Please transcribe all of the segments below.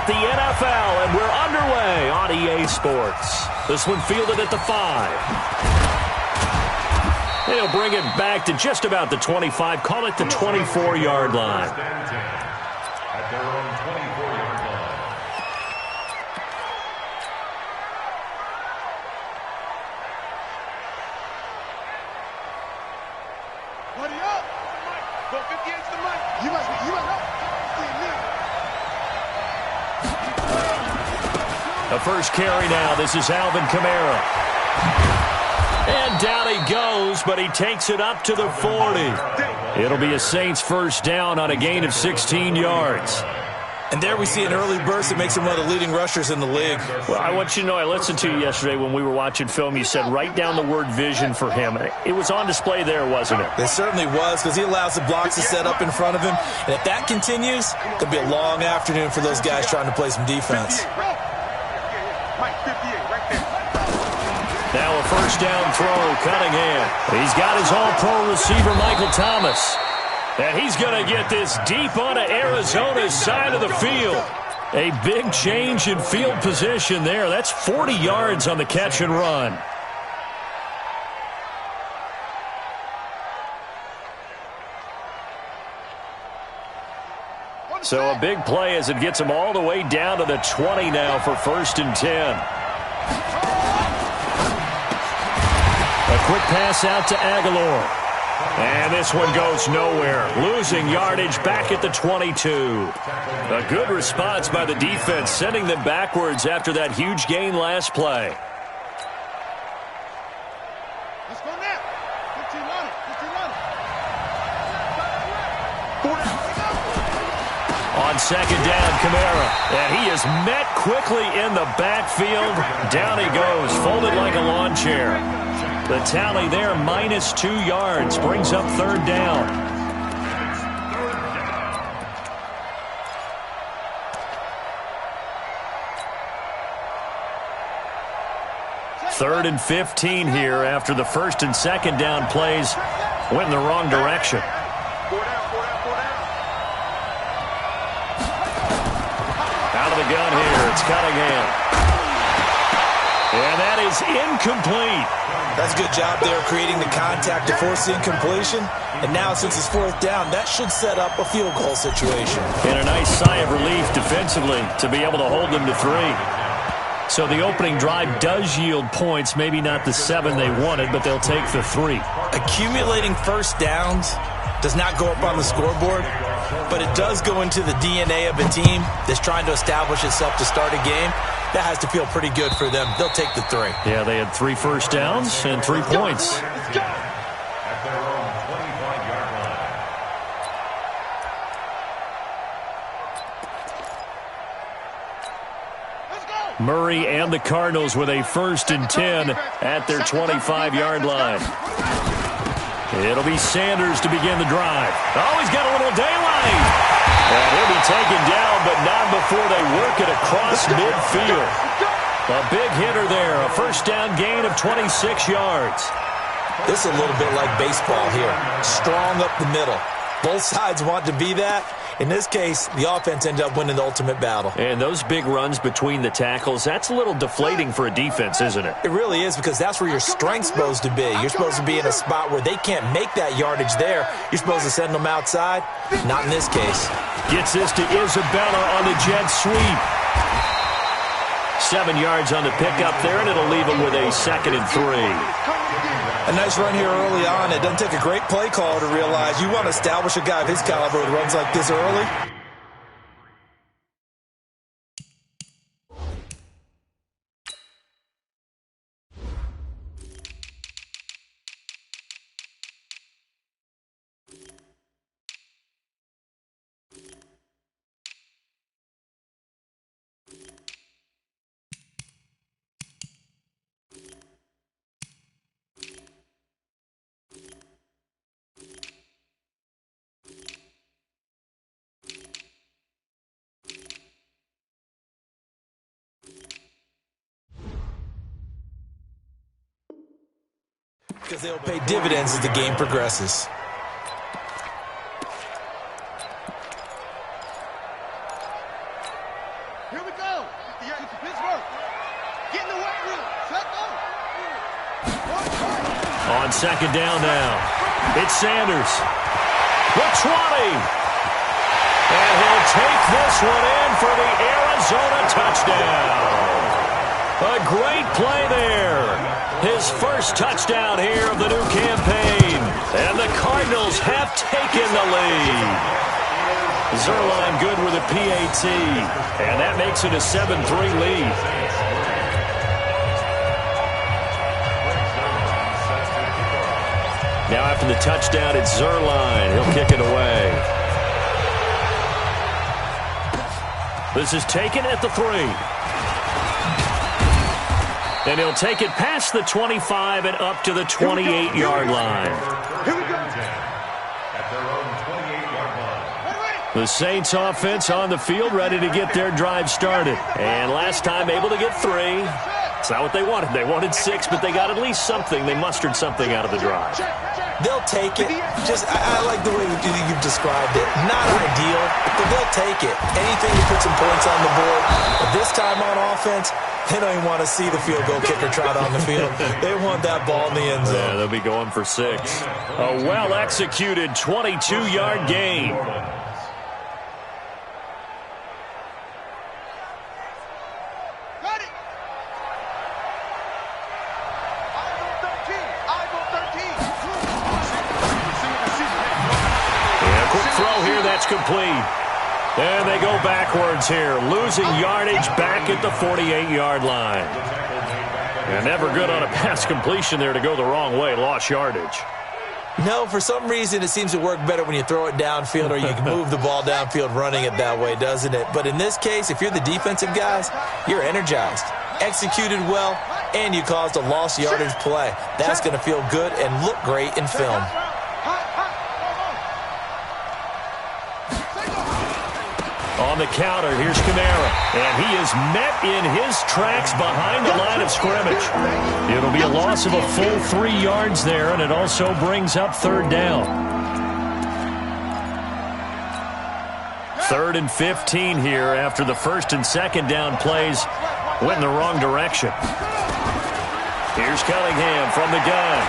at the NFL, and we're underway on EA Sports. This one fielded at the 5. They'll bring it back to just about the 25, call it the 24-yard line. At their own 24-yard line. Buddy up! Go 58's the mic. You must know. The first carry now. This is Alvin Kamara. And down he goes, but he takes it up to the 40. It'll be a Saints first down on a gain of 16 yards. And there we see an early burst that makes him one of the leading rushers in the league. Well, I want you to know, I listened to you yesterday when we were watching film. You said write down the word vision for him. It was on display there, wasn't it? It certainly was, because he allows the blocks to set up in front of him. And if that continues, it'll be a long afternoon for those guys trying to play some defense. Now a first down throw, Cunningham. He's got his all-pro receiver, Michael Thomas. And he's going to get this deep onto Arizona's side of the field. A big change in field position there. That's 40 yards on the catch and run. So a big play as it gets him all the way down to the 20 now for 1st and 10. A quick pass out to Aguilar. And this one goes nowhere. Losing yardage back at the 22. A good response by the defense, sending them backwards after that huge gain last play. Let's go now. 15 on it. On second down, Kamara. And he is met quickly in the backfield. Down he goes, folded like a lawn chair. The tally there, -2 yards, brings up 3rd down. Third and 15 here after the 1st and 2nd down plays went in the wrong direction. Out of the gun here, it's Cunningham. And that is incomplete. That's a good job there of creating the contact to force the incompletion. And now, since it's 4th down, that should set up a field goal situation. And a nice sigh of relief defensively to be able to hold them to 3. So the opening drive does yield points, maybe not the 7 they wanted, but they'll take the 3. Accumulating first downs does not go up on the scoreboard, but it does go into the DNA of a team that's trying to establish itself to start a game. That has to feel pretty good for them. They'll take the 3. Yeah, they had 3 first downs and 3 points. At their own 25-yard line. Murray and the Cardinals with a 1st and 10 at their 25-yard line. It'll be Sanders to begin the drive. Oh, he's got a little daylight. And he'll be taken down, but not before they work it across midfield. A big hitter there, a first down gain of 26 yards. This is a little bit like baseball here. Strong up the middle. Both sides want to be that. In this case, the offense ended up winning the ultimate battle. And those big runs between the tackles, that's a little deflating for a defense, isn't it? It really is, because that's where your strength's supposed to be. You're supposed to be in a spot where they can't make that yardage there. You're supposed to send them outside. Not in this case. Gets this to Isabella on the jet sweep. 7 yards on the pickup there, and it'll leave him with a 2nd and 3. A nice run here early on. It doesn't take a great play caller to realize you want to establish a guy of his caliber with runs like this early. Because they'll pay dividends as the game progresses. Here we go. Pittsburgh. Get in the weight room. Set go. On second down now, it's Sanders. The 20. And he'll take this one in for the Arizona touchdown. A great play there. His first touchdown here of the new campaign. And the Cardinals have taken the lead. Zerline good with a PAT. And that makes it a 7-3 lead. Now after the touchdown, it's Zerline. He'll kick it away. This is taken at the 3. And he'll take it past the 25 and up to the 28-yard line. Here we go. At their own 28-yard line. The Saints offense on the field, ready to get their drive started. And last time able to get 3. It's not what they wanted. They wanted 6, but they got at least something. They mustered something out of the drive. They'll take it. I like the way you've described it. Not ideal, but they'll take it. Anything to put some points on the board. But this time on offense, they don't even want to see the field goal kicker trot on the field. They want that ball in the end zone. Yeah, they'll be going for 6. A well-executed 22-yard gain. Got it. Yeah, quick throw here. That's complete. And they go backwards here, losing yardage back at the 48-yard line. And never good on a pass completion there to go the wrong way. Lost yardage. No, for some reason it seems to work better when you throw it downfield or you can move the ball downfield running it that way, doesn't it? But in this case, if you're the defensive guys, you're energized, executed well, and you caused a lost yardage play. That's going to feel good and look great in film. On the counter, here's Kamara. And he is met in his tracks behind the line of scrimmage. It'll be a loss of a full 3 yards there, and it also brings up 3rd down. 3rd and 15 here after the 1st and 2nd down plays went in the wrong direction. Here's Cunningham from the gun.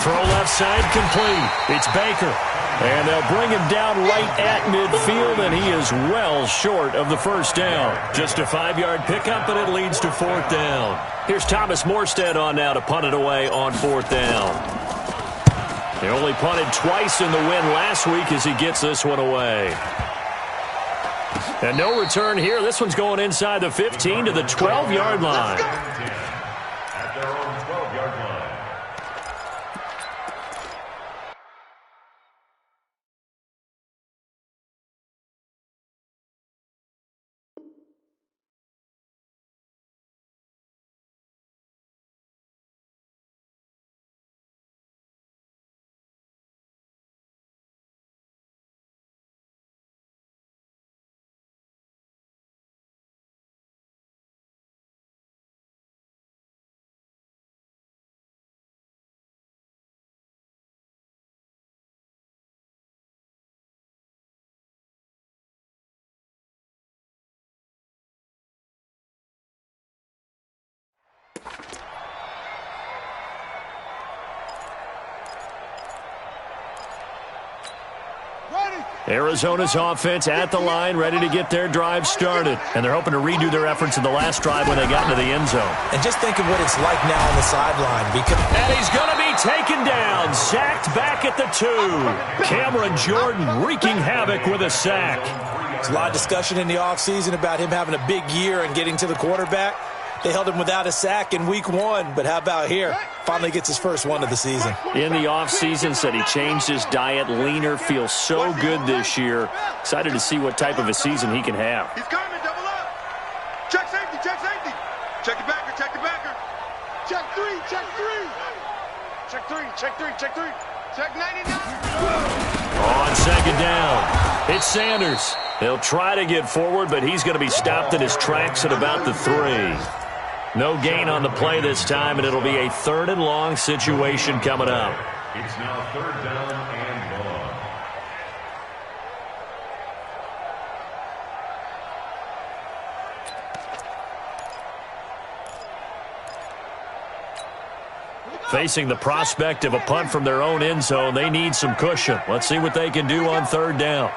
Throw left side complete. It's Baker. And they'll bring him down right at midfield, and he is well short of the 1st down. Just a 5-yard pickup, and it leads to 4th down. Here's Thomas Morstead on now to punt it away on 4th down. They only punted twice in the win last week as he gets this one away. And no return here. This one's going inside the 15 to the 12-yard line. At their own 12-yard line. Arizona's offense at the line, ready to get their drive started. And they're hoping to redo their efforts in the last drive when they got into the end zone. And just think of what it's like now on the sideline. And he's going to be taken down, sacked back at the 2. Cameron Jordan wreaking havoc with a sack. There's a lot of discussion in the offseason about him having a big year and getting to the quarterback. They held him without a sack in week 1, but how about here? Finally gets his first one of the season. In the offseason, said he changed his diet, leaner, feels so good this year. Excited to see what type of a season he can have. He's coming, double up. Check safety, check safety. Check the backer, check the backer. Check 3, check 3. Check 3, check 3, check 3. Check 99. On second down, it's Sanders. He'll try to get forward, but he's going to be stopped in his tracks at about the 3. No gain on the play this time, and it'll be a 3rd and long situation coming up. It's now 3rd down and long. Facing the prospect of a punt from their own end zone, they need some cushion. Let's see what they can do on third down.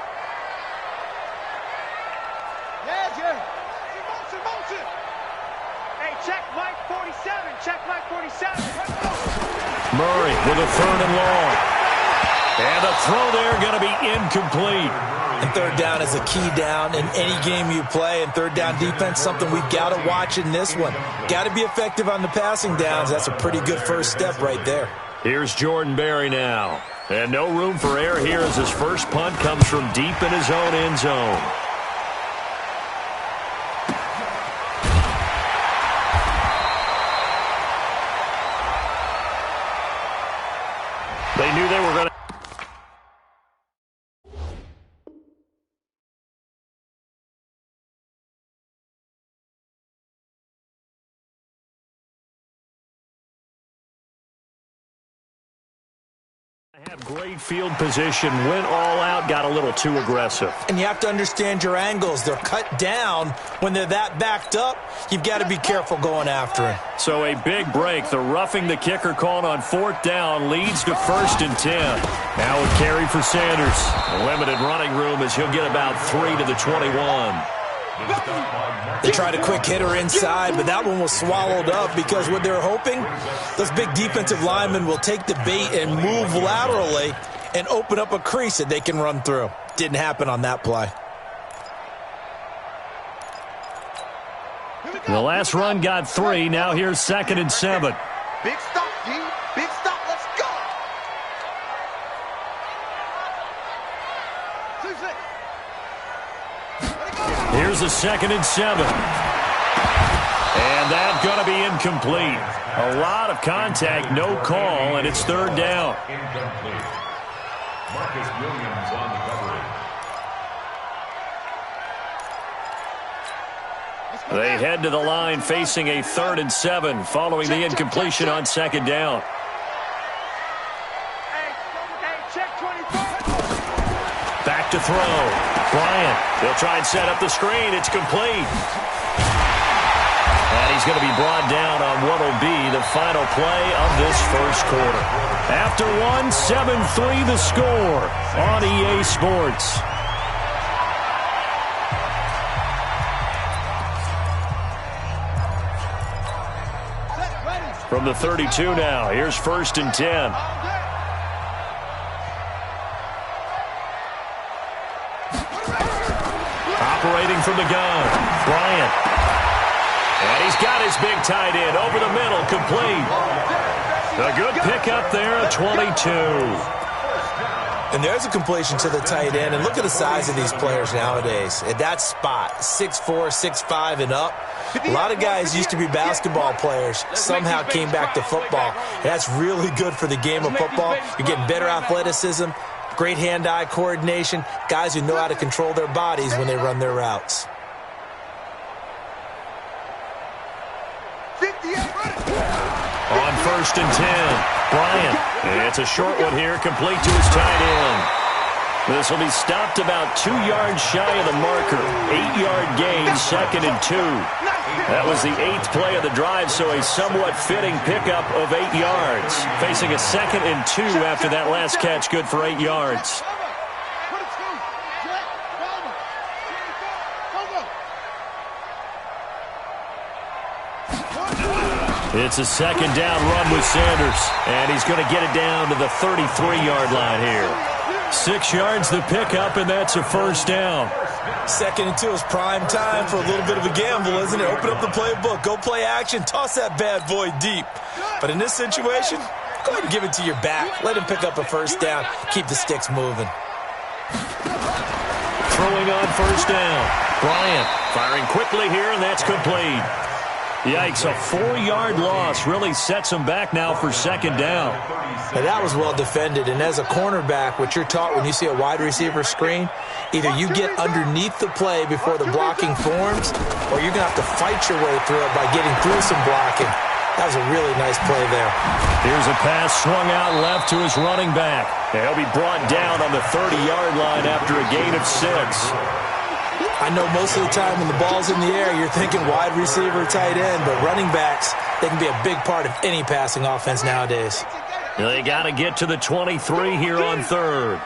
Murray with a third and long. And the throw there going to be incomplete. And third down is a key down in any game you play. And third down defense, something we've got to watch in this one. Got to be effective on the passing downs. That's a pretty good first step right there. Here's Jordan Berry now. And no room for error here as his first punt comes from deep in his own end zone. They knew they were going to. Have great field position, went all out, got a little too aggressive. And you have to understand your angles. They're cut down when they're that backed up. You've got to be careful going after him. So a big break. The roughing the kicker called on fourth down leads to 1st and 10. Now a carry for Sanders. A limited running room as he'll get about 3 to the 21. They tried a quick hitter inside, but that one was swallowed up because what they're hoping, those big defensive linemen will take the bait and move laterally and open up a crease that they can run through. Didn't happen on that play. The last run got 3. Now here's 2nd and 7. Big stop, D. Big stop. Let's go. Here's a 2nd and 7. And that's going to be incomplete. A lot of contact, no call, and it's 3rd down. Incomplete. Marcus Williams on the coverage. They head to the line facing a 3rd and 7 following the incompletion on 2nd down. Back to throw. Bryant, they'll try and set up the screen. It's complete. And he's going to be brought down on what will be the final play of this first quarter. After 1, 7-3 the score on EA Sports. From the 32 now, here's 1st and 10. Operating from the gun, Bryant. And he's got his big tight end over the middle, complete. A good pickup there, a 22. And there's a completion to the tight end. And look at the size of these players nowadays. At that spot, 6'4", 6'5", and up. A lot of guys used to be basketball players, somehow came back to football. That's really good for the game of football. You're getting better athleticism, great hand-eye coordination, guys who know how to control their bodies when they run their routes. On 1st and 10, Bryant. It's a short one here, complete to his tight end. This will be stopped about 2 yards shy of the marker. 8-yard gain, 2nd and 2. That was the 8th play of the drive, so a somewhat fitting pickup of 8 yards. Facing a 2nd and 2 after that last catch, good for 8 yards. It's a 2nd down run with Sanders, and he's going to get it down to the 33-yard line here. 6 yards the pickup, and that's a 1st down. 2nd and 2 is prime time for a little bit of a gamble, isn't it? Open up the playbook, go play action, toss that bad boy deep. But in this situation, go ahead and give it to your back. Let him pick up a 1st down. Keep the sticks moving. Throwing on 1st down. Bryant firing quickly here, and that's complete. Yikes, a 4-yard loss really sets him back now for 2nd down. Now that was well defended, and as a cornerback, what you're taught when you see a wide receiver screen, either you get underneath the play before the blocking forms, or you're going to have to fight your way through it by getting through some blocking. That was a really nice play there. Here's a pass swung out left to his running back. And he'll be brought down on the 30-yard line after a gain of 6. I know most of the time when the ball's in the air, you're thinking wide receiver, tight end, but running backs, they can be a big part of any passing offense nowadays. They got to get to the 23 here on third.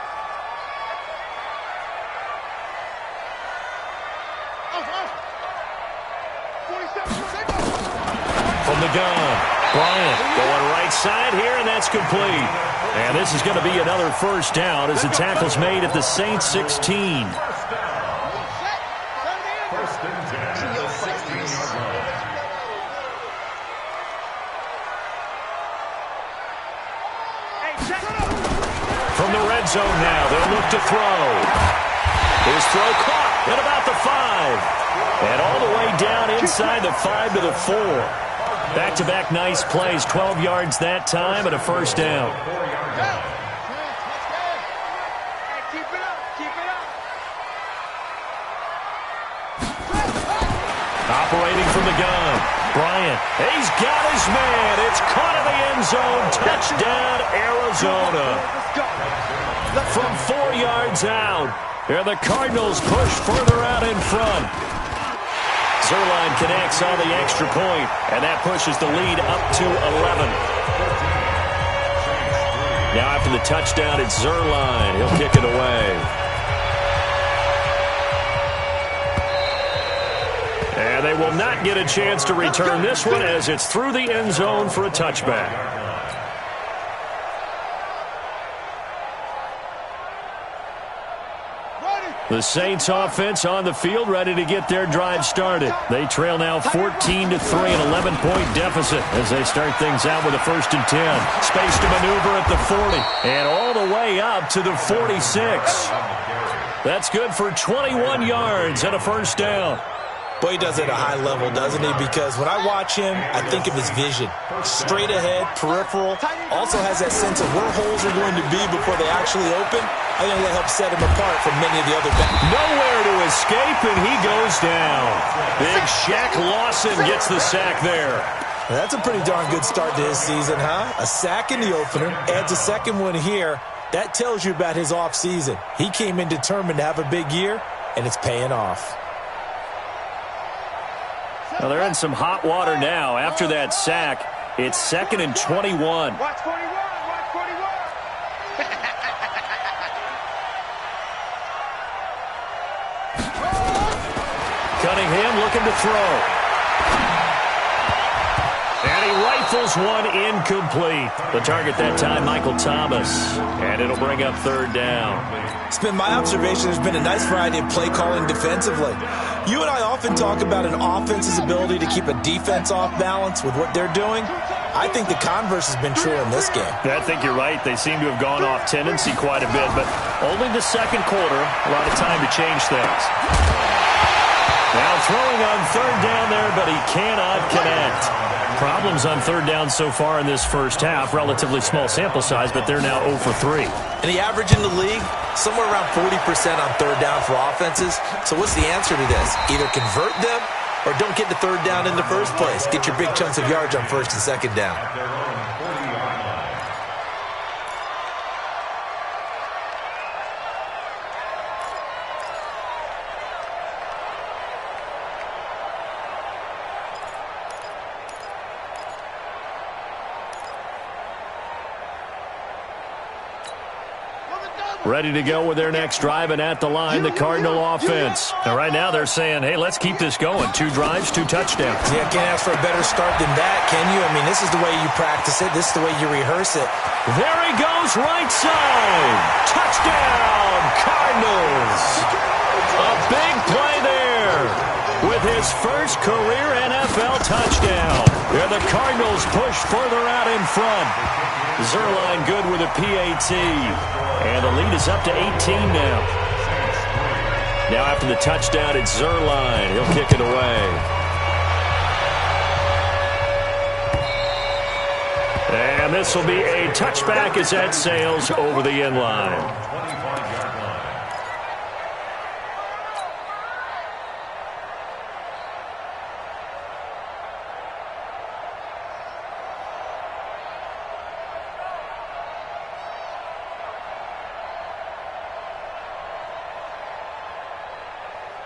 From the gun, Bryant going right side here, and that's complete. And this is going to be another first down as the tackle's made at the Saints 16. First and 10 at the 16-yard line. From the red zone now, they'll look to throw. His throw caught at about the 5. And all the way down inside the 5 to the 4. Back-to-back nice plays, 12 yards that time and a first down. Operating from the gun, Bryant. He's got his man. It's caught in the end zone. Touchdown, Arizona. From 4 yards out. Here the Cardinals push further out in front. Zerline connects on the extra point, and that pushes the lead up to 11. Now after the touchdown, it's Zerline. He'll kick it away. And they will not get a chance to return this one as it's through the end zone for a touchback. The Saints offense on the field ready to get their drive started. They trail now 14-3, an 11-point deficit as they start things out with a 1st and 10. Space to maneuver at the 40 and all the way up to the 46. That's good for 21 yards and a first down. Boy, he does it at a high level, doesn't he? Because when I watch him, I think of his vision. Straight ahead, peripheral, also has that sense of where holes are going to be before they actually open. I think that helps set him apart from many of the other backs. Nowhere to escape, and he goes down. Big Shaq Lawson gets the sack there. That's a pretty darn good start to his season, huh? A sack in the opener, adds a second one here. That tells you about his offseason. He came in determined to have a big year, and it's paying off. Well, they're in some hot water now. After that sack, it's 2nd and 21. Watch 41, watch 41. Cunningham looking to throw. And he rifles one incomplete. The target that time, Michael Thomas. And it'll bring up 3rd down. It's been my observation there's been a nice variety of play calling defensively. You and I often talk about an offense's ability to keep a defense off balance with what they're doing. I think the converse has been true in this game. I think you're right. They seem to have gone off tendency quite a bit, but only the second quarter, a lot of time to change things. Now throwing on 3rd down there, but he cannot connect. Problems on 3rd down so far in this first half. Relatively small sample size, but they're now 0 for 3. And the average in the league, somewhere around 40% on 3rd down for offenses. So what's the answer to this? Either convert them or don't get to 3rd down in the first place. Get your big chunks of yards on 1st and 2nd down. Ready to go with their next drive, and at the line, the Cardinal offense. And right now they're saying, hey, let's keep this going. 2 drives, 2 touchdowns. Yeah, can't ask for a better start than that, can you? I mean, this is the way you practice it. This is the way you rehearse it. There he goes, right side. Touchdown, Cardinals. A big play there with his first career NFL touchdown. Here the Cardinals push further out in front. Zerline good with a PAT. And the lead is up to 18 now. Now after the touchdown, it's Zerline. He'll kick it away. And this will be a touchback as that sails over the end line.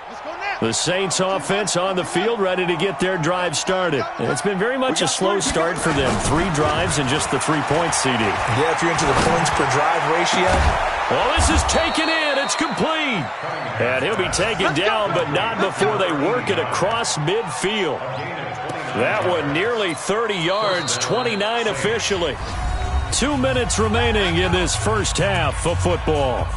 Let's go now. The Saints offense on the field, ready to get their drive started. And it's been very much a slow start for them. 3 drives and just the 3 points, CD. Yeah, if you're into the points per drive ratio. Well, this is taken in. It's complete. And he'll be taken down, but not before they work it across midfield. That one nearly 30 yards, 29 officially. 2 minutes remaining in this first half of football.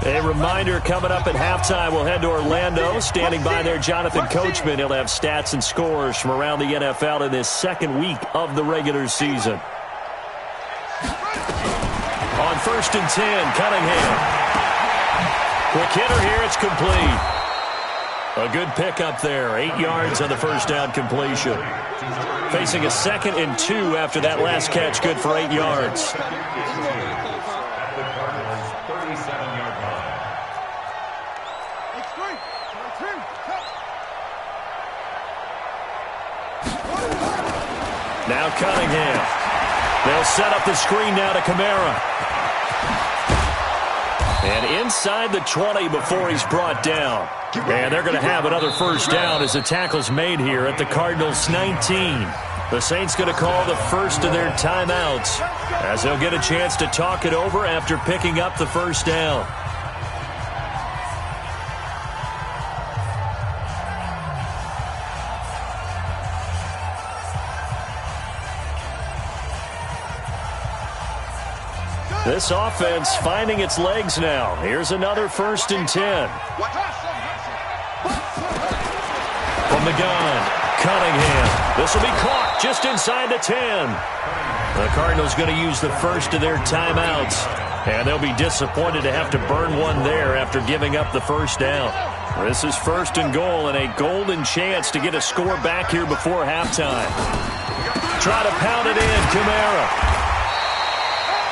A reminder, coming up at halftime, we'll head to Orlando. Standing by there, Jonathan Coachman. He'll have stats and scores from around the NFL in this second week of the regular season. On 1st and 10, Cunningham. Quick hitter here, it's complete. A good pickup there, 8 yards on the first down completion. Facing a 2nd and 2 after that last catch, good for 8 yards. Now Cunningham. They'll set up the screen now to Kamara. And inside the 20 before he's brought down. And they're going to have another first down as the tackle's made here at the Cardinals' 19. The Saints going to call the first of their timeouts as they'll get a chance to talk it over after picking up the first down. This offense finding its legs now. Here's another 1st and 10. From the gun, Cunningham. This will be caught just inside the 10. The Cardinals going to use the first of their timeouts, and they'll be disappointed to have to burn one there after giving up the first down. This is 1st and goal and a golden chance to get a score back here before halftime. Try to pound it in, Kamara.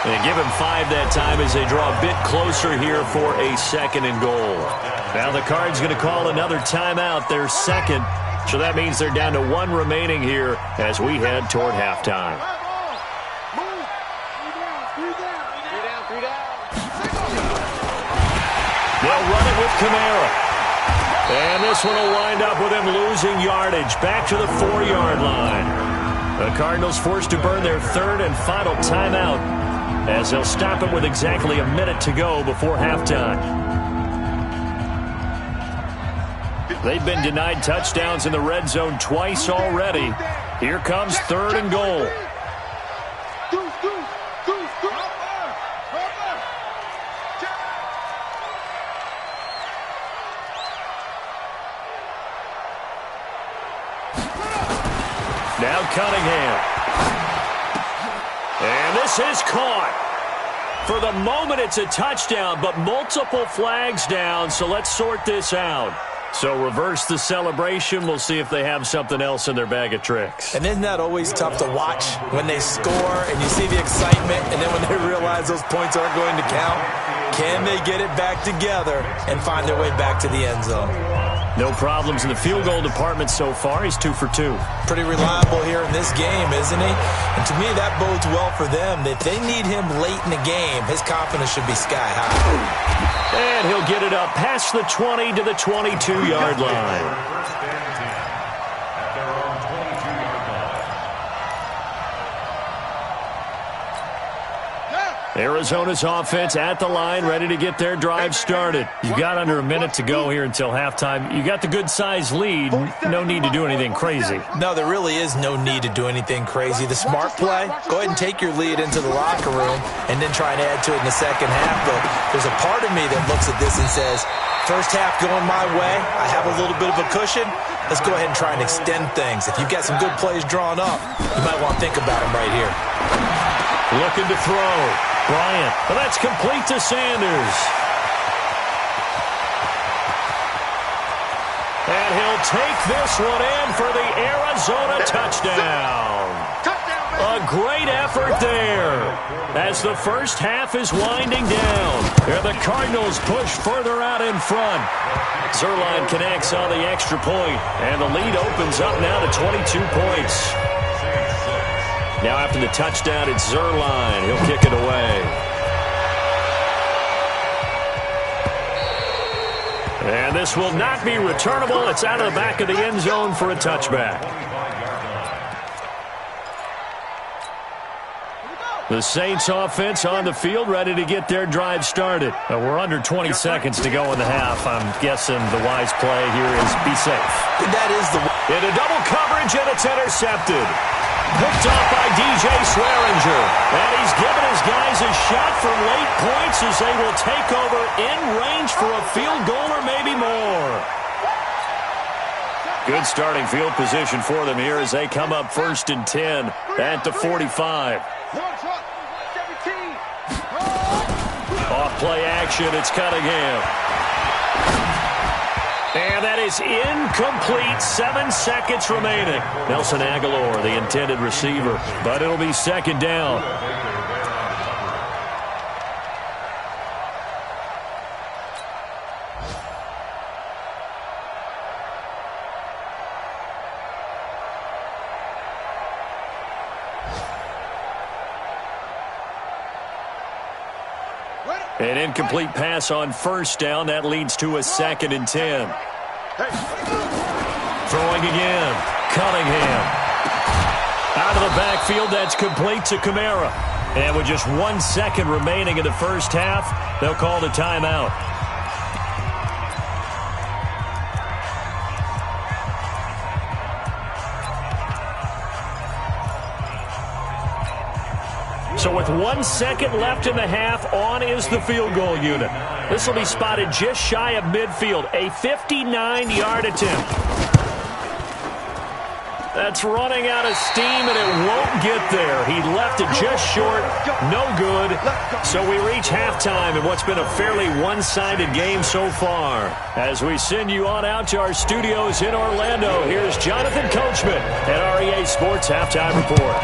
They give him 5 that time as they draw a bit closer here for a 2nd and goal. Now the Cards going to call another timeout, their 2nd. So that means they're down to 1 remaining here as we head toward halftime. They'll run it with Kamara. And this one will wind up with him losing yardage back to the 4-yard line. The Cardinals forced to burn their 3rd and final timeout, as they'll stop it with exactly a minute to go before halftime. They've been denied touchdowns in the red zone twice already. Here comes 3rd and goal. Now Cunningham. And this is caught. For the moment, it's a touchdown, but multiple flags down, so let's sort this out. So reverse the celebration. We'll see if they have something else in their bag of tricks. And isn't that always tough to watch when they score and you see the excitement, and then when they realize those points aren't going to count? Can they get it back together and find their way back to the end zone? No problems in the field goal department so far. He's 2 for 2. Pretty reliable here in this game, isn't he? And to me, that bodes well for them. If they need him late in the game, his confidence should be sky high. And he'll get it up past the 20 to the 22-yard line. Arizona's offense at the line, ready to get their drive started. You've got under a minute to go here until halftime. You got the good-sized lead. No need to do anything crazy. No, there really is no need to do anything crazy. The smart play, go ahead and take your lead into the locker room and then try and add to it in the second half. But there's a part of me that looks at this and says, first half going my way, I have a little bit of a cushion. Let's go ahead and try and extend things. If you've got some good plays drawn up, you might want to think about them right here. Looking to throw. Bryant. Well, that's complete to Sanders. And he'll take this one in for the Arizona touchdown. A great effort there as the first half is winding down. And the Cardinals push further out in front. Zerline connects on the extra point, and the lead opens up now to 22 points. Now after the touchdown, it's Zerline. He'll kick it away. And this will not be returnable. It's out of the back of the end zone for a touchback. The Saints offense on the field, ready to get their drive started. We're under 20 seconds to go in the half. I'm guessing the wise play here is be safe. That is the... In a double coverage, and it's intercepted. Picked off by DJ Swearinger. And he's given his guys a shot for late points as they will take over in range for a field goal or maybe more. Good starting field position for them here as they come up 1st and 10 at the 45. Off play action, it's Cunningham. And that is incomplete. 7 seconds remaining. Nelson Aguilar, the intended receiver. But it'll be 2nd down. An incomplete pass on 1st down. That leads to a 2nd and 10. Throwing again. Cunningham. Out of the backfield, that's complete to Kamara. And with just 1 second remaining in the first half, they'll call the timeout. So with 1 second left in the half, on is the field goal unit. This will be spotted just shy of midfield. A 59-yard attempt. That's running out of steam, and it won't get there. He left it just short. No good. So we reach halftime in what's been a fairly one-sided game so far. As we send you on out to our studios in Orlando, here's Jonathan Coachman at REA Sports Halftime Report.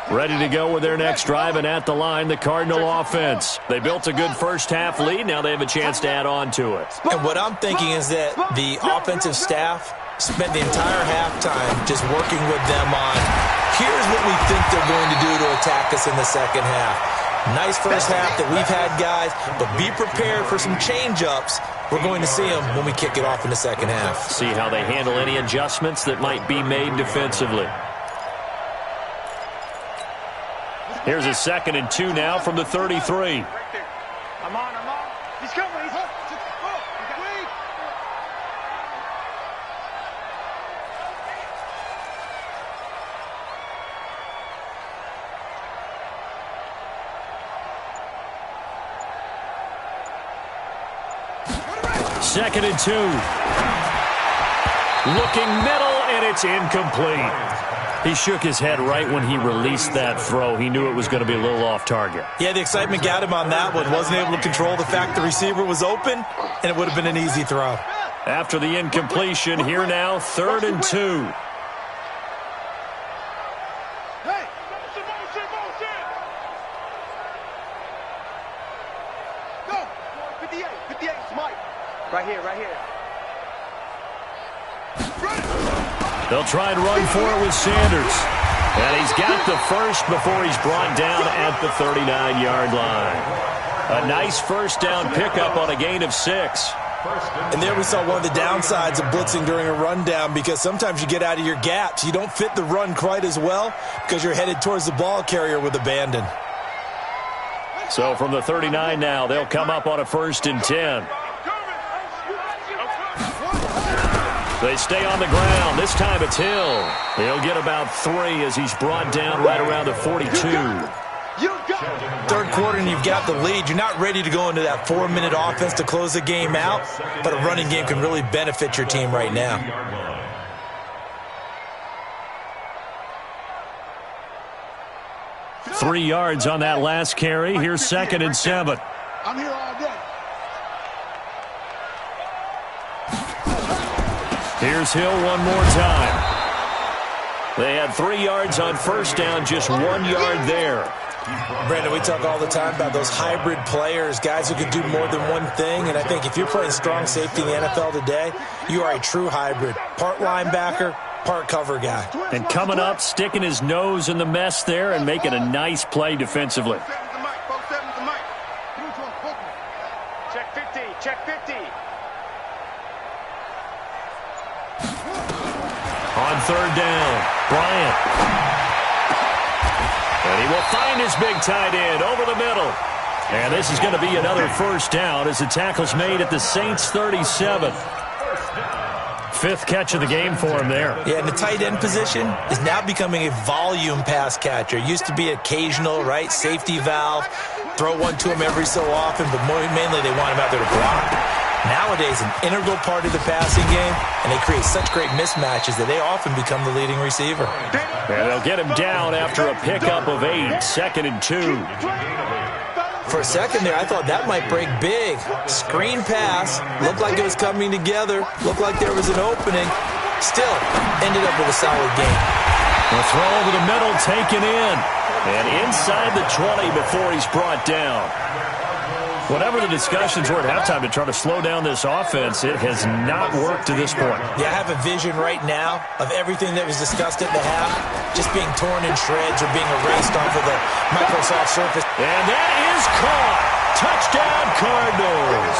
Ready to go with their next drive, and at the line, the Cardinal offense. They built a good first half lead. Now they have a chance to add on to it. And what I'm thinking is that the offensive staff spent the entire halftime just working with them on, here's what we think they're going to do to attack us in the second half. Nice first half that we've had, guys, but be prepared for some change-ups. We're going to see them when we kick it off in the second half. See how they handle any adjustments that might be made defensively. Here's a 2nd and 2 now from the 33. I'm on. He's coming. He's up. Second and 2. Looking middle, and it's incomplete. He shook his head right when he released that throw. He knew it was going to be a little off target. Yeah, the excitement got him on that one. Wasn't able to control the fact the receiver was open, and it would have been an easy throw. After the incompletion, here now, 3rd and 2. Hey! Go! 58, Mike. Right here. They'll try and run for it with Sanders. And he's got the first before he's brought down at the 39-yard line. A nice first down pickup on a gain of 6. And there we saw one of the downsides of blitzing during a rundown, because sometimes you get out of your gaps. You don't fit the run quite as well because you're headed towards the ball carrier with abandon. So from the 39 now, they'll come up on a 1st and 10. They stay on the ground. This time it's Hill. He'll get about 3 as he's brought down right around the 42. Third quarter and you've got the lead. You're not ready to go into that 4-minute offense to close the game out, but a running game can really benefit your team right now. 3 yards on that last carry. Here's 2nd and 7. I'm here all day. Here's Hill one more time. They had 3 yards on first down, just 1 yard there. Brandon, we talk all the time about those hybrid players, guys who can do more than one thing. And I think if you're playing strong safety in the NFL today, you are a true hybrid. Part linebacker, part cover guy. And coming up, sticking his nose in the mess there and making a nice play defensively. Check 50, check 50. On 3rd down, Bryant. And he will find his big tight end over the middle. And this is going to be another first down as the tackle's made at the Saints' 37. 5th catch of the game for him there. Yeah, and the tight end position is now becoming a volume pass catcher. Used to be occasional, right? Safety valve. Throw one to him every so often, but mainly they want him out there to block. Nowadays, an integral part of the passing game, and they create such great mismatches that they often become the leading receiver. And they'll get him down after a pickup of 8, 2nd and 2. For a second there, I thought that might break big. Screen pass, looked like it was coming together, looked like there was an opening. Still, ended up with a solid game. The throw over the middle, taken in. And inside the 20 before he's brought down. Whatever the discussions were at halftime to try to slow down this offense, it has not worked to this point. Yeah, I have a vision right now of everything that was discussed at the half just being torn in shreds or being erased off of the Microsoft Surface. And that is caught. Touchdown, Cardinals.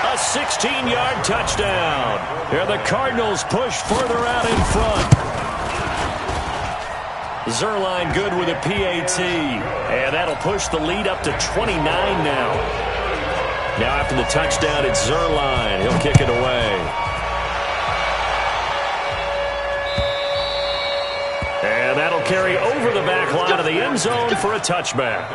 A 16-yard touchdown. Here the Cardinals push further out in front. Zerline good with a PAT. And that'll push the lead up to 29 now. Now after the touchdown, it's Zerline. He'll kick it away. And that'll carry over the back line of the end zone for a touchback.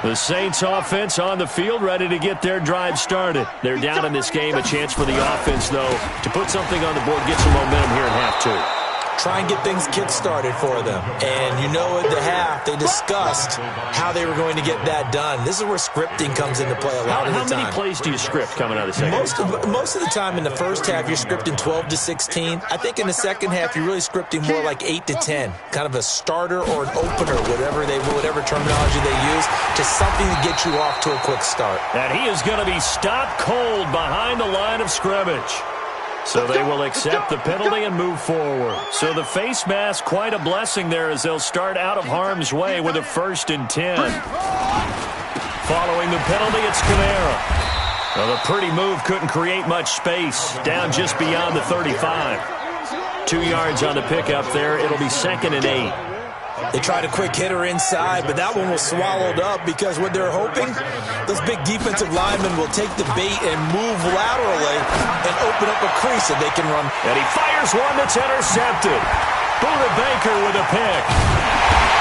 The Saints offense on the field, ready to get their drive started. They're down in this game. A chance for the offense, though, to put something on the board, get some momentum here in half 2. Try and get things kick-started for them. And you know at the half, they discussed how they were going to get that done. This is where scripting comes into play a lot of the time. How many plays do you script coming out of the second? Most of the time in the first half, you're scripting 12 to 16. I think in the second half, you're really scripting more like 8 to 10. Kind of a starter or an opener, whatever terminology they use, just something to get you off to a quick start. And he is going to be stopped cold behind the line of scrimmage. So they will accept the penalty and move forward. So the face mask, quite a blessing there as they'll start out of harm's way with a 1st and 10. Following the penalty, it's Kamara. Well, the pretty move couldn't create much space. Down just beyond the 35. 2 yards on the pickup there. It'll be 2nd and 8. They tried a quick hitter inside, but that one was swallowed up because what they're hoping, those big defensive linemen will take the bait and move laterally and open up a crease that they can run. And he fires one that's intercepted. Buda Baker with a pick.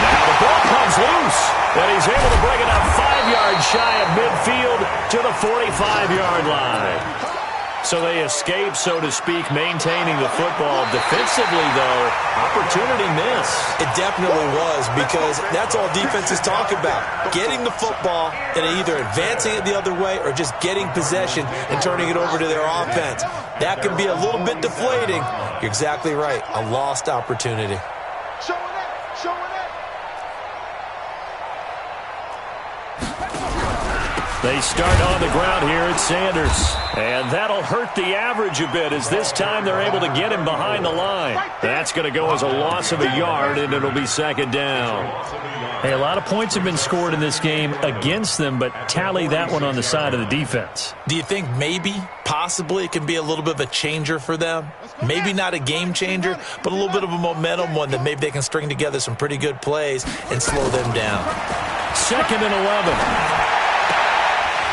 Now the ball comes loose, and he's able to bring it up 5 yards shy of midfield to the 45-yard line. So they escape, so to speak, maintaining the football. Defensively, though, opportunity miss. It definitely was, because that's all defenses talk about. Getting the football and either advancing it the other way or just getting possession and turning it over to their offense. That can be a little bit deflating. You're exactly right. A lost opportunity. They start on the ground here at Sanders. And that'll hurt the average a bit as this time they're able to get him behind the line. That's going to go as a loss of a yard, and it'll be 2nd down. Hey, a lot of points have been scored in this game against them, but tally that one on the side of the defense. Do you think maybe, possibly, it can be a little bit of a changer for them? Maybe not a game changer, but a little bit of a momentum one that maybe they can string together some pretty good plays and slow them down. 2nd and 11.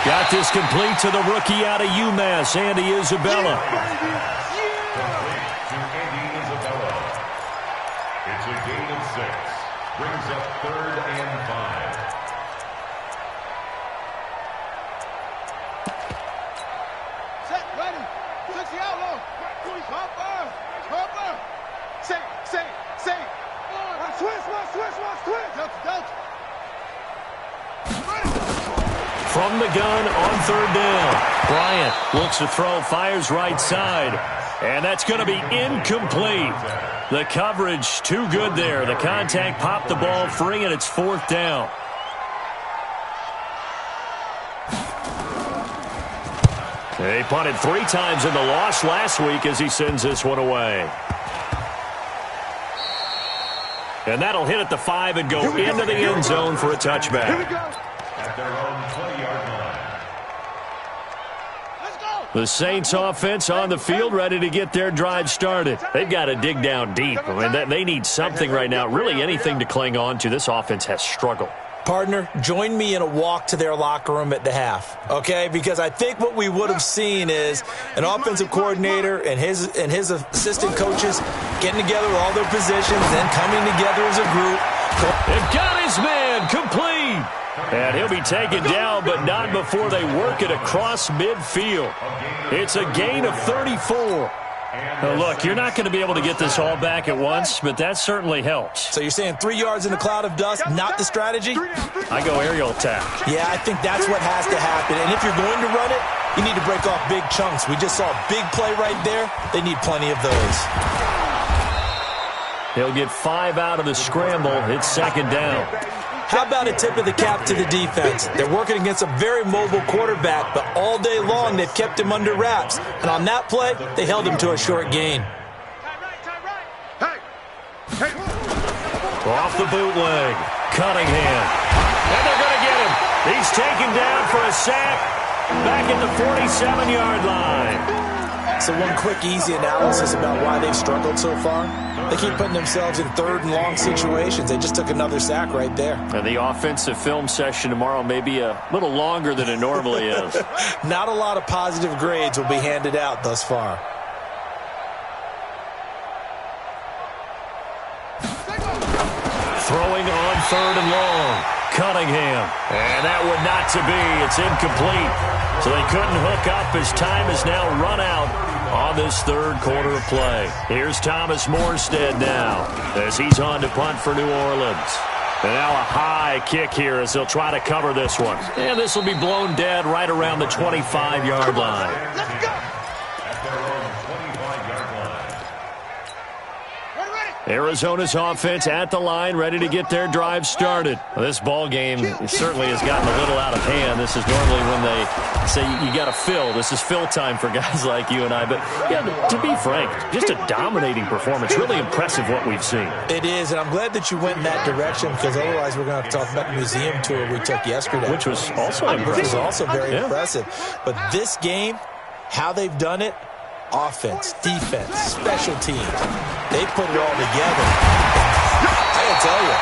Got this complete to the rookie out of UMass, Andy Isabella. It's a gain of 6. Brings up 3rd and 5. Set, ready. 60 out low. Hopper. Say. From the gun on third down. Bryant looks to throw, fires right side. And that's going to be incomplete. The coverage too good there. The contact popped the ball free, and it's fourth down. They punted 3 times in the loss last week as he sends this one away. And that'll hit at the 5 and go into the end zone for a touchback. At their own 20-yard line. The Saints offense on the field ready to get their drive started. They've got to dig down deep. I mean, they need something right now, really anything to cling on to. This offense has struggled. Partner, join me in a walk to their locker room at the half, okay? Because I think what we would have seen is an offensive coordinator and his assistant coaches getting together with all their positions and coming together as a group. They've got his man complete. And he'll be taken down, but not before they work it across midfield. It's a gain of 34. Now look, you're not going to be able to get this all back at once, but that certainly helps. So you're saying 3 yards in a cloud of dust, not the strategy? I go aerial attack. Yeah, I think that's what has to happen. And if you're going to run it, you need to break off big chunks. We just saw a big play right there. They need plenty of those. They'll get 5 out of the scramble. It's second down. How about a tip of the cap to the defense? They're working against a very mobile quarterback, but all day long they've kept him under wraps. And on that play, they held him to a short gain. Off the bootleg. Cunningham. And they're going to get him. He's taken down for a sack. Back at the 47-yard line. So one quick, easy analysis about why they've struggled so far. They keep putting themselves in third and long situations. They just took another sack right there. And the offensive film session tomorrow may be a little longer than it normally is. Not a lot of positive grades will be handed out thus far. Throwing on third and long. Cunningham. And that one not to be. It's incomplete. So they couldn't hook up as time has now run out on this third quarter of play. Here's Thomas Morstead now as he's on to punt for New Orleans. And now a high kick here as they'll try to cover this one. And this will be blown dead right around the 25-yard line. Let's go! At their own 25-yard line. Arizona's offense at the line, ready to get their drive started. Well, this ball game certainly has gotten a little out of hand. This is normally when they say you got to fill. This is fill time for guys like you and I. But, yeah, to be frank, just a dominating performance. Really impressive what we've seen. It is, and I'm glad that you went in that direction because otherwise we're going to have to talk about the museum tour we took yesterday. Which was also impressive. Which was also very impressive. But this game, how they've done it, offense, defense, special teams. They put it all together. I gotta tell you,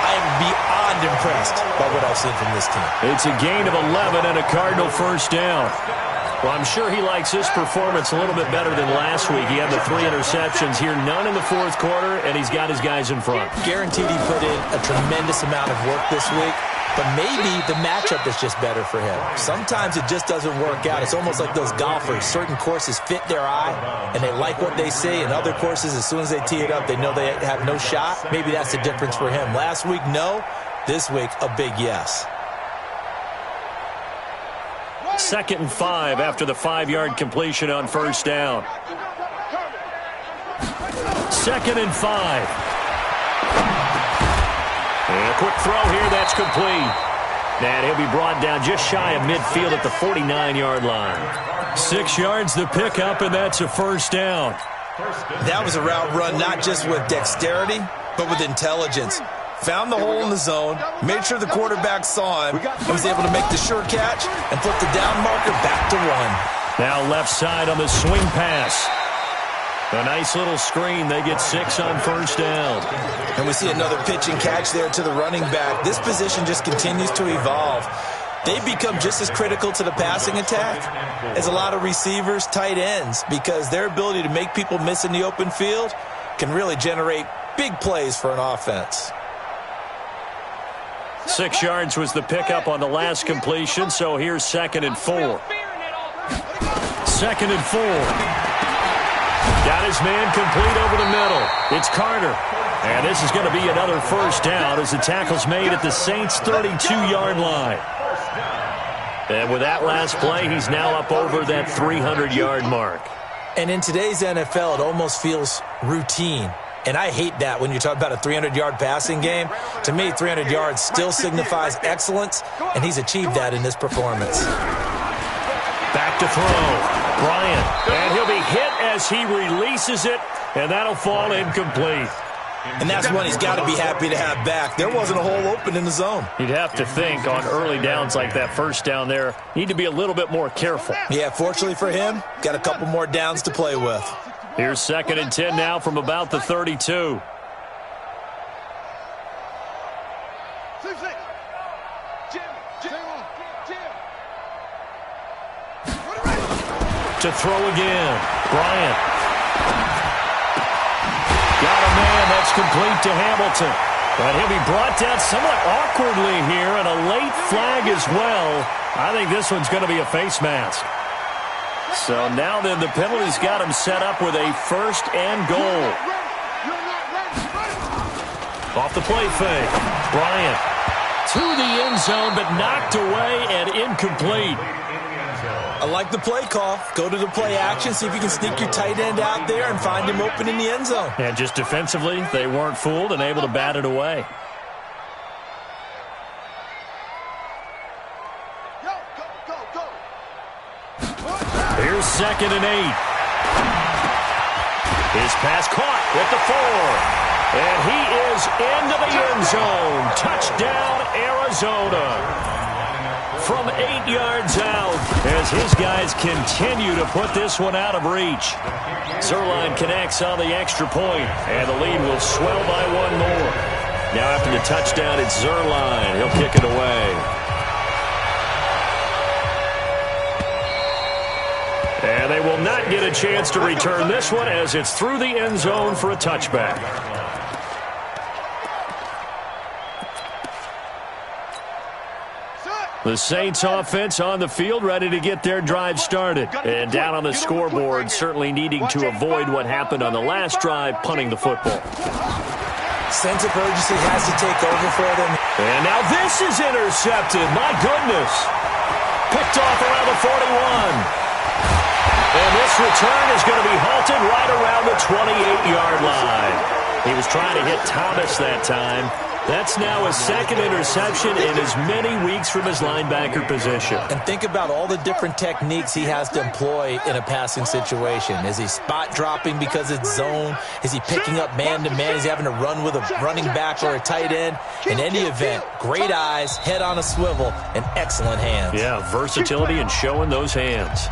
I am beyond impressed by what I've seen from this team. It's a gain of 11 and a Cardinal first down. Well, I'm sure he likes his performance a little bit better than last week. He had the 3 interceptions here, none in the fourth quarter, and he's got his guys in front. Guaranteed he put in a tremendous amount of work this week. But maybe the matchup is just better for him. Sometimes it just doesn't work out. It's almost like those golfers. Certain courses fit their eye, and they like what they see. And other courses, as soon as they tee it up, they know they have no shot. Maybe that's the difference for him. Last week, no. This week, a big yes. 2nd and 5 after the 5-yard completion on first down. 2nd and 5. And a quick throw here, that's complete. And he'll be brought down just shy of midfield at the 49-yard line. 6 yards the pickup, and that's a first down. That was a route run not just with dexterity, but with intelligence. Found the hole in the zone, made sure the quarterback saw him, and was able to make the sure catch and flip the down marker back to 1. Now left side on the swing pass. A nice little screen. They get 6 on first down. And we see another pitch and catch there to the running back. This position just continues to evolve. They've become just as critical to the passing attack as a lot of receivers, tight ends, because their ability to make people miss in the open field can really generate big plays for an offense. 6 yards was the pickup on the last completion, so here's 2nd and 4. 2nd and 4. Got his man complete over the middle. It's Carter. And this is going to be another first down as the tackle's made at the Saints' 32-yard line. And with that last play, he's now up over that 300-yard mark. And in today's NFL, it almost feels routine. And I hate that when you talk about a 300-yard passing game. To me, 300 yards still signifies excellence, and he's achieved that in this performance. Back to throw. Bryant. And he'll be hit as he releases it, and that'll fall incomplete. And that's one he's got to be happy to have back. There wasn't a hole open in the zone. You'd have to think on early downs like that first down there, need to be a little bit more careful. Yeah, fortunately for him, got a couple more downs to play with. Here's 2nd and 10 now from about the 32. To throw again. Bryant. Got a man. That's complete to Hamilton. But he'll be brought down somewhat awkwardly here, and a late flag as well. I think this one's going to be a face mask. So now then the penalty's got him set up with a 1st and goal. Off the play fake. Bryant to the end zone, but knocked away and incomplete. I like the play call. Go to the play action, see if you can sneak your tight end out there and find him open in the end zone. And just defensively, they weren't fooled and able to bat it away. Here's 2nd and 8. His pass caught with the 4. And he is into the end zone. Touchdown, Arizona. From 8 yards out as his guys continue to put this one out of reach. Zerline connects on the extra point, and the lead will swell by one more. Now after the touchdown, it's Zerline. He'll kick it away. And they will not get a chance to return this one as it's through the end zone for a touchback. The Saints offense on the field ready to get their drive started. And down on the scoreboard, certainly needing to avoid what happened on the last drive, punting the football. Sense of urgency has to take over for them. And now this is intercepted. My goodness. Picked off around the 41. And this return is going to be halted right around the 28-yard line. He was trying to hit Thomas that time. That's now his 2nd interception in as many weeks from his linebacker position. And think about all the different techniques he has to employ in a passing situation. Is he spot dropping because it's zone? Is he picking up man-to-man? He's having to run with a running back or a tight end. In any event, great eyes, head on a swivel, and excellent hands. Yeah, versatility and showing those hands.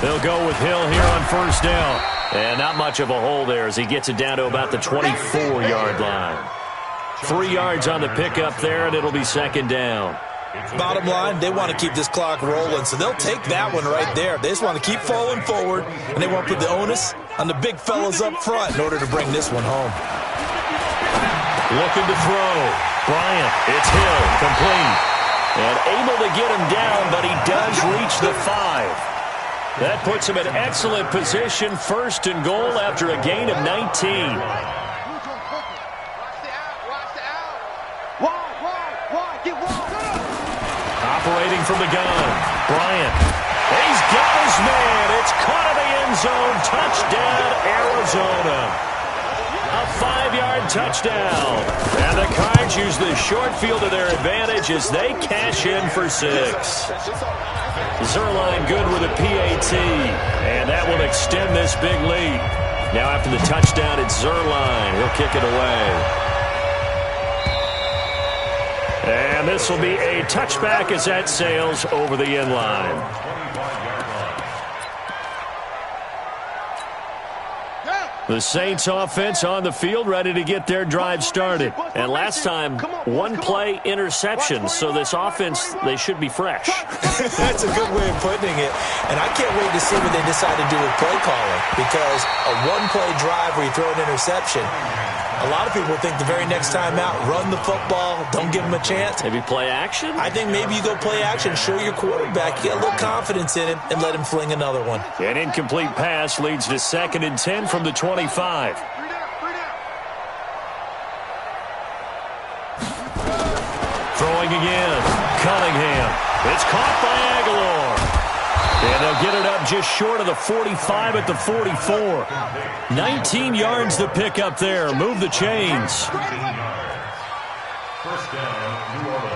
They'll go with Hill here on 1st down. And not much of a hole there as he gets it down to about the 24-yard line. 3 yards on the pickup there, and it'll be 2nd down. Bottom line, they want to keep this clock rolling, so they'll take that one right there. They just want to keep falling forward, and they want to put the onus on the big fellas up front in order to bring this one home. Looking to throw. Bryant, it's Hill, complete. And able to get him down, but he does reach the 5. That puts him in excellent position, 1st and goal after a gain of 19. Operating from the gun, Bryant. He's got his man. It's caught in the end zone. Touchdown, Arizona. A 5-yard touchdown. And the Cards use the short field to their advantage as they cash in for 6. Zerline good with a PAT, and that will extend this big lead. Now after the touchdown, it's Zerline. He'll kick it away. And this will be a touchback as that sails over the end line. The The Saints offense on the field, ready to get their drive started. And last time, one-play interception. So this offense, they should be fresh. That's a good way of putting it. And I can't wait to see what they decide to do with play calling, because a one-play drive where you throw an interception, a lot of people think the very next time out, run the football, don't give them a chance. Maybe play action? I think maybe you go play action, show your quarterback, get a little confidence in him, and let him fling another one. An incomplete pass leads to 2nd and 10 from the 25. Throwing again. Cunningham. It's caught by Aguilar. And they'll get it up just short of the 45 at the 44. 19 yards to pick up there. Move the chains. First down, New Orleans.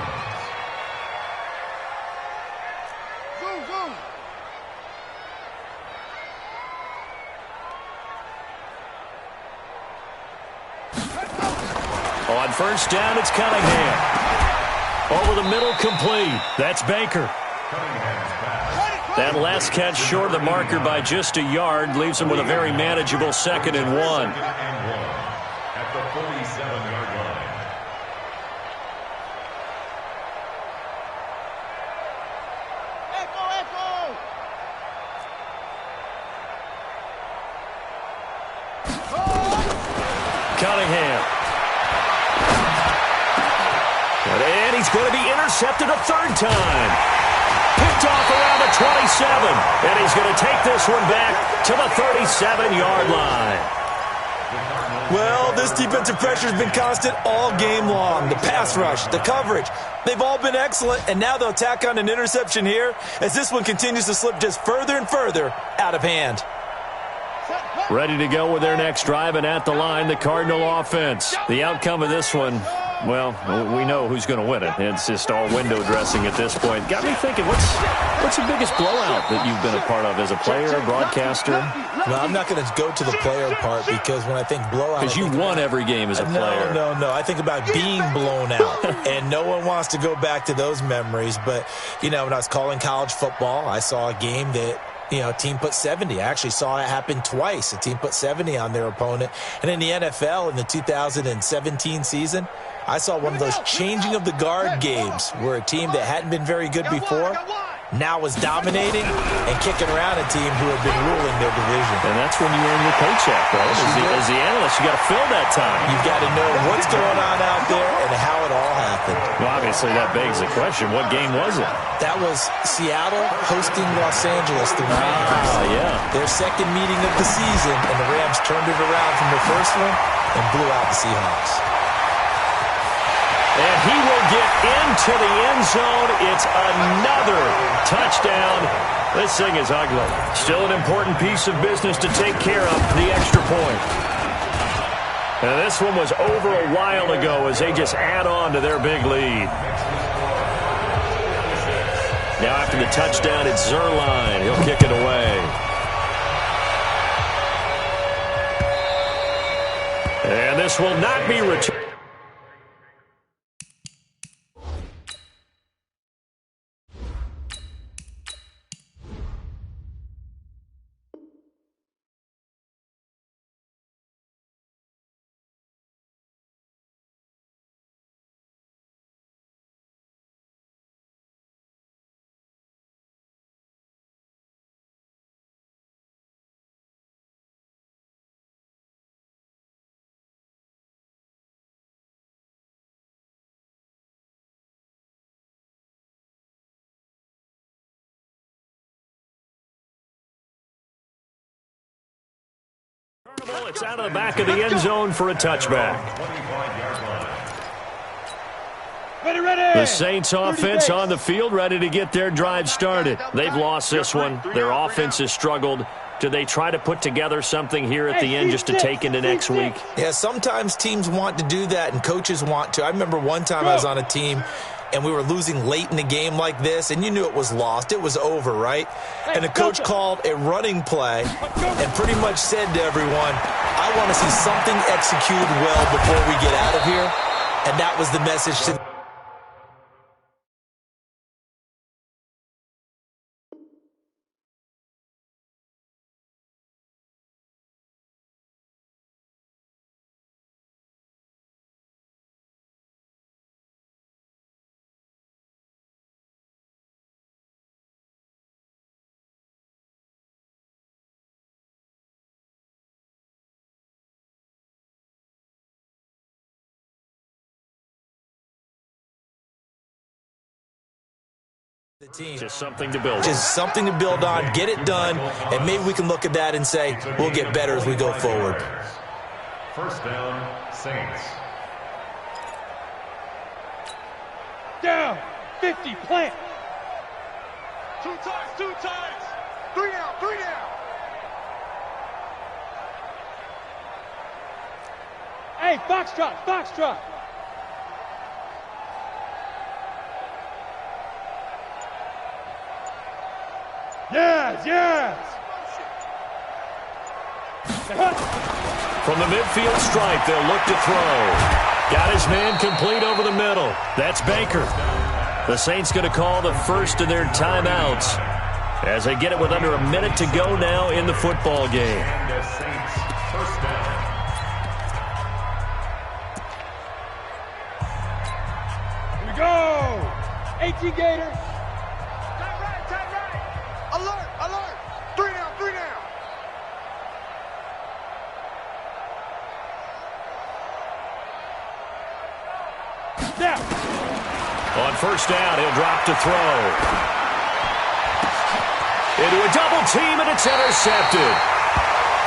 On first down, it's Cunningham. Over the middle, complete. That's Baker. That last catch short of the marker by just a yard leaves him with a very manageable 2nd and 1. At the 47-yard line. Cunningham. And he's going to be intercepted a 3rd time. Picked off around the 27. And he's going to take this one back to the 37-yard line. Well, this defensive pressure has been constant all game long. The pass rush, the coverage, they've all been excellent, and now they'll tack on an interception here as this one continues to slip just further and further out of hand. Ready to go with their next drive, and at the line, the Cardinal offense. The outcome of this one, well, we know who's going to win it. It's just all window dressing at this point. Got me thinking, what's the biggest blowout that you've been a part of as a player, broadcaster? Well, I'm not going to go to the player part, because when I think blowout, because you won every game as a player. No. I think about being blown out, and no one wants to go back to those memories. But, when I was calling college football, I saw a game that, a team put 70. I actually saw it happen twice. A team put 70 on their opponent. And in the NFL, in the 2017 season, I saw one of those changing of the guard games where a team that hadn't been very good before now was dominating and kicking around a team who had been ruling their division. And that's when you earn your paycheck, right? As the analyst, you got to fill that time. You've got to know what's going on out there and how it all happened. Well, obviously, that begs the question, what game was it? That was Seattle hosting Los Angeles, the Rams. Yeah. Their second meeting of the season, and the Rams turned it around from the first one and blew out the Seahawks. And he will get into the end zone. It's another touchdown. This thing is ugly. Still an important piece of business to take care of, the extra point. And this one was over a while ago as they just add on to their big lead. Now after the touchdown, it's Zerline. He'll kick it away. And this will not be returned. It's out of the back of the end zone for a touchback. The Saints offense on the field, ready to get their drive started. They've lost this one. Their offense has struggled. Do they try to put together something here at the end just to take into next week? Yeah, sometimes teams want to do that and coaches want to. I remember one time I was on a team and we were losing late in the game like this, and you knew it was lost. It was over, right? And the coach called a running play and pretty much said to everyone, I want to see something executed well before we get out of here. And that was the message to Just something to build on. Just something to build on, get it done, and maybe we can look at that and say, we'll get better as we go forward. First down, Saints. Down, 50, plant. Two times. 3 down. Hey, foxtrot. Yes. From the midfield stripe, they'll look to throw. Got his man complete over the middle. That's Baker. The Saints going to call the first of their timeouts as they get it with under a minute to go now in the football game. And the Saints, first down. Here we go. 18 Gator. Tight right. Alert. 3 down. Down. On first down, he'll drop to throw. Into a double team, and it's intercepted.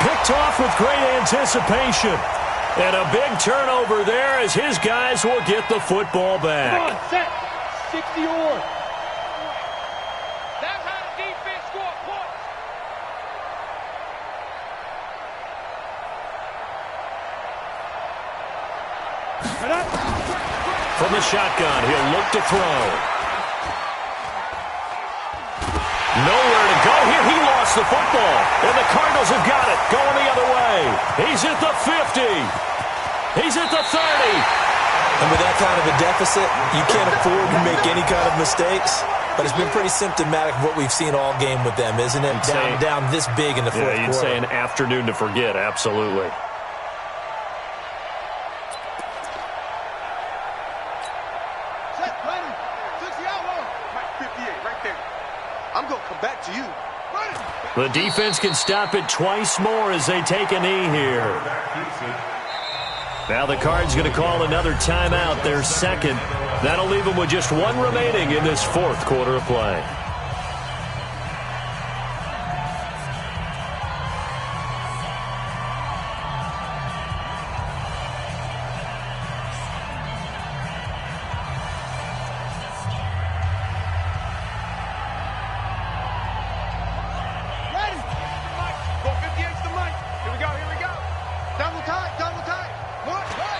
Picked off with great anticipation. And a big turnover there as his guys will get the football back. Come on, set. 60 or. That's how the defense score points. From the shotgun, he'll look to throw. Nowhere to go here. He lost the football. And the Cardinals have got it. Going the other way. He's at the 50. He's at the 30. And with that kind of a deficit, you can't afford to make any kind of mistakes. But it's been pretty symptomatic of what we've seen all game with them, isn't it? Down this big in the fourth quarter. You'd say an afternoon to forget. Absolutely. The defense can stop it twice more as they take a knee here. Now the Cards going to call another timeout, their second. That'll leave them with just one remaining in this fourth quarter of play.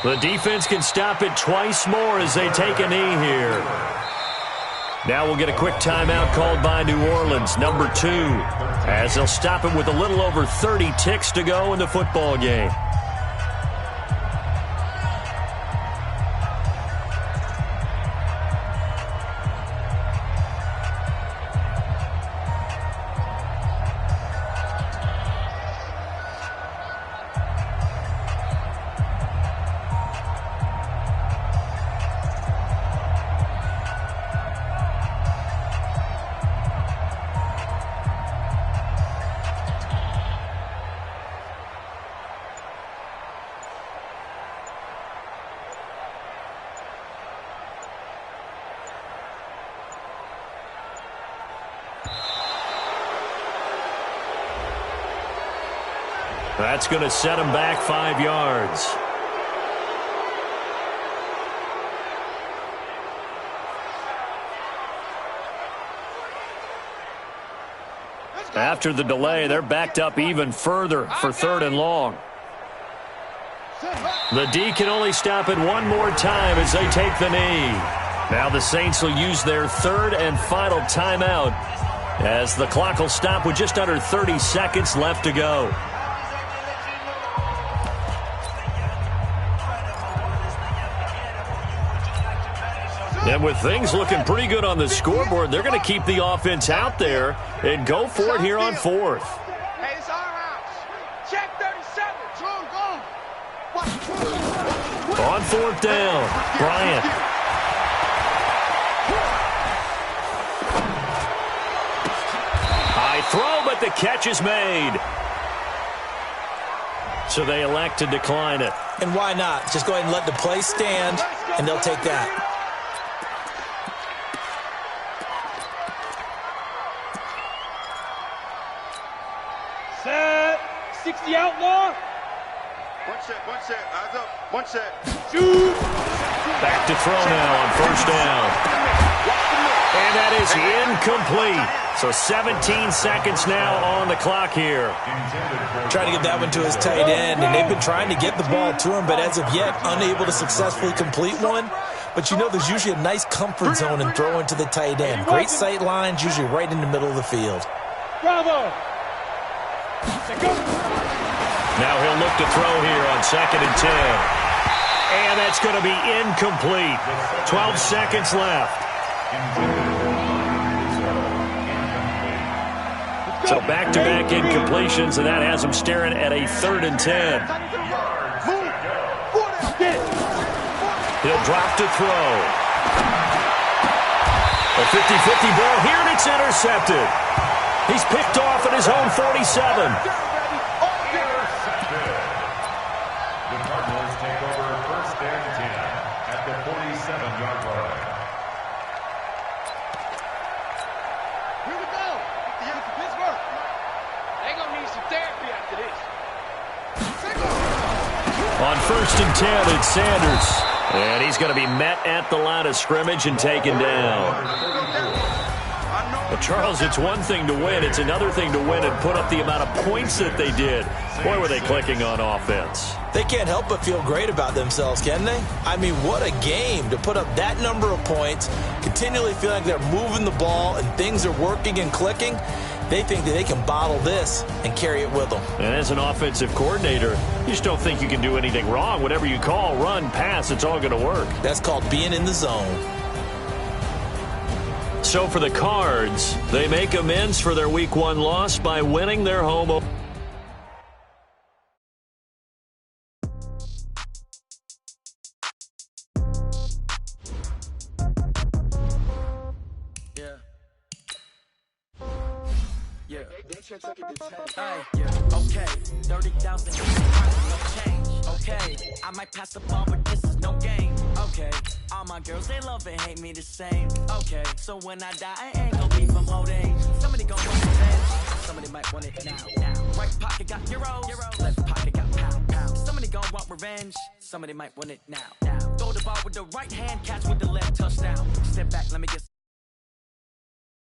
The defense can stop it twice more as they take a knee here. Now we'll get a quick timeout called by New Orleans, number 2, as they'll stop it with a little over 30 ticks to go in the football game. That's going to set him back 5 yards. After the delay, they're backed up even further for 3rd and long. The D can only stop it one more time as they take the knee. Now the Saints will use their 3rd and final timeout as the clock will stop with just under 30 seconds left to go. And with things looking pretty good on the scoreboard, they're going to keep the offense out there and go for it here on 4th. Hey, it's our house. Check 37. Go. On 4th down, Bryant. High throw, but the catch is made. So they elect to decline it. And why not? Just go ahead and let the play stand, and they'll take that. 360 outlaw. One set, eyes up, one set. Shoot. Back to throw now on first down. And that is incomplete. So 17 seconds now on the clock here. Trying to get that one to his tight end, and they've been trying to get the ball to him, but as of yet, unable to successfully complete one. But you know there's usually a nice comfort zone in throwing to the tight end. Great sight lines, usually right in the middle of the field. Bravo. Now he'll look to throw here on 2nd and 10. And that's going to be incomplete. 12 seconds left. So back-to-back incompletions, and that has him staring at a 3rd and 10. He'll drop to throw. A 50-50 ball here, and it's intercepted. He's picked off at his own 47. The Cardinals take over 1st and 10 at the 47-yard line. Here we go. Pittsburgh. They're going to need some therapy after this. On 1st and 10, it's Sanders. And he's going to be met at the line of scrimmage and taken down. But Charles, it's one thing to win. It's another thing to win and put up the amount of points that they did. Boy, were they clicking on offense. They can't help but feel great about themselves, can they? I mean, what a game to put up that number of points, continually feel like they're moving the ball and things are working and clicking. They think that they can bottle this and carry it with them. And as an offensive coordinator, you just don't think you can do anything wrong. Whatever you call, run, pass, it's all going to work. That's called being in the zone. So for the Cards, they make amends for their Week 1 loss by winning their home opener. Okay, 30,000, no change. Okay, I might pass the ball, but this is no game. Okay, all my girls, they love and hate me the same. Okay, so when I die, I ain't gonna be from old age. Somebody gon' want revenge. Somebody might want it now. Right pocket got euros, left pocket got pound. Somebody gon' want revenge. Somebody might want it now. Throw the ball with the right hand, catch with the left, touchdown. Step back, let me get